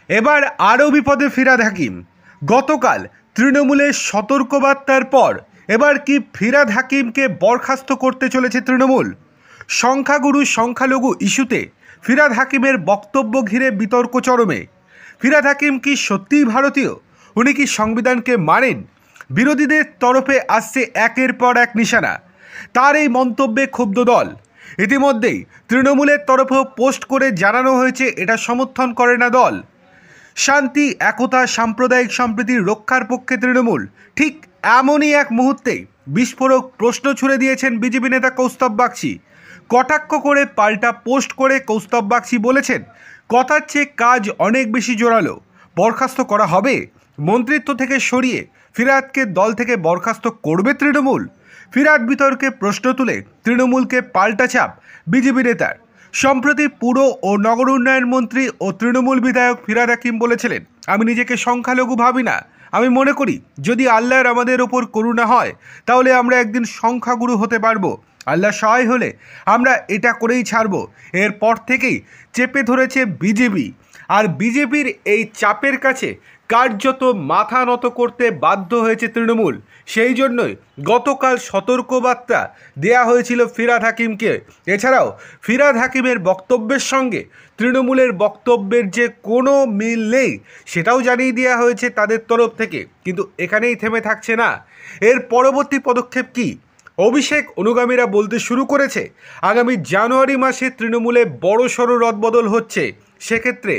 এবার আরও বিপদে ফিরহাদ হাকিম। গতকাল তৃণমূলের সতর্কবার্তার পর এবার কি ফিরহাদ হাকিমকে বরখাস্ত করতে চলেছে তৃণমূল? সংখ্যাগুরু সংখ্যালঘু ইস্যুতে ফিরহাদ হাকিমের বক্তব্য ঘিরে বিতর্ক চরমে। ফিরহাদ হাকিম কি সত্যিই ভারতীয়? উনি কি সংবিধানকে মানেন? বিরোধীদের তরফে আসছে একের পর এক নিশানা। তার এই মন্তব্যে ক্ষুব্ধ দল। ইতিমধ্যেই তৃণমূলের তরফেও পোস্ট করে জানানো হয়েছে এটা সমর্থন করে না দল। শান্তি, একতা, সাম্প্রদায়িক সম্প্রীতির রক্ষার পক্ষে তৃণমূল। ঠিক এমনই এক মুহূর্তেই বিস্ফোরক প্রশ্ন ছুড়ে দিয়েছেন বিজেপি নেতা কৌস্তব বাগচি। কটাক্ষ করে পাল্টা পোস্ট করে কৌস্তব বাগচি বলেছেন, কথার চেয়ে কাজ অনেক বেশি জোরালো। বরখাস্ত করা হবে? মন্ত্রিত্ব থেকে সরিয়ে ফিরহাদকে দল থেকে বরখাস্ত করবে তৃণমূল? ফিরহাদ বিতর্কে প্রশ্ন তুলে তৃণমূলকে পাল্টা চাপ বিজেপি নেতার। সম্প্রতি পুর ও নগর উন্নয়ন মন্ত্রী ও তৃণমূল বিধায়ক ফিরহাদ হাকিম বলেছিলেন, আমি নিজেকে সংখ্যালঘু ভাবি না। আমি মনে করি যদি আল্লাহর আমাদের ওপর করুণা হয় তাহলে আমরা একদিন সংখ্যাগুরু হতে পারবো। আল্লাহ সহায় হলে আমরা এটা করেই ছাড়ব। এরপর থেকেই চেপে ধরেছে বিজেপি। আর বিজেপির এই চাপের কাছে কার্যত মাথা নত করতে বাধ্য হয়েছে তৃণমূল। সেই জন্যই গতকাল সতর্কবার্তা দেয়া হয়েছিল ফিরহাদ হাকিমকে। এছাড়াও ফিরহাদ হাকিমের বক্তব্যের সঙ্গে তৃণমূলের বক্তব্যের যে কোনো মিল নেই সেটাও জানিয়ে দেওয়া হয়েছে তাদের তরফ থেকে। কিন্তু এখানেই থেমে থাকছে না। এর পরবর্তী পদক্ষেপ কী? অভিষেক অনুগামীরা বলতে শুরু করেছে আগামী জানুয়ারি মাসে তৃণমূলে বড়সড় রদবদল হচ্ছে। সেক্ষেত্রে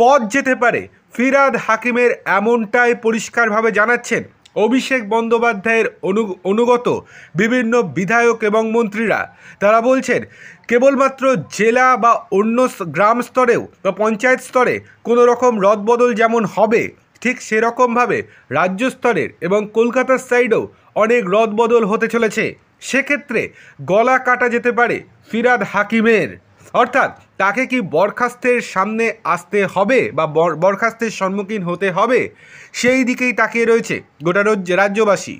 পথ যেতে পারে ফিরহাদ হাকিমের, এমনটাই পরিষ্কারভাবে জানাচ্ছেন অভিষেক বন্দ্যোপাধ্যায়ের অনুগত বিভিন্ন বিধায়ক এবং মন্ত্রীরা। তারা বলছেন কেবলমাত্র জেলা বা অন্য গ্রাম স্তরেও বা পঞ্চায়েত স্তরে কোনো রকম রদবদল যেমন হবে, ঠিক সেরকমভাবে রাজ্য স্তরের এবং কলকাতার সাইডেও অনেক রদবদল হতে চলেছে। সেক্ষেত্রে গলা কাটা যেতে পারে ফিরহাদ হাকিমের। অর্থাৎ তাকে কি বরখাস্তের সামনে আসতে হবে বা বরখাস্তের সম্মুখীন হতে হবে, সেই দিকেই তাকিয়ে রয়েছে গোটা রাজ্যবাসী।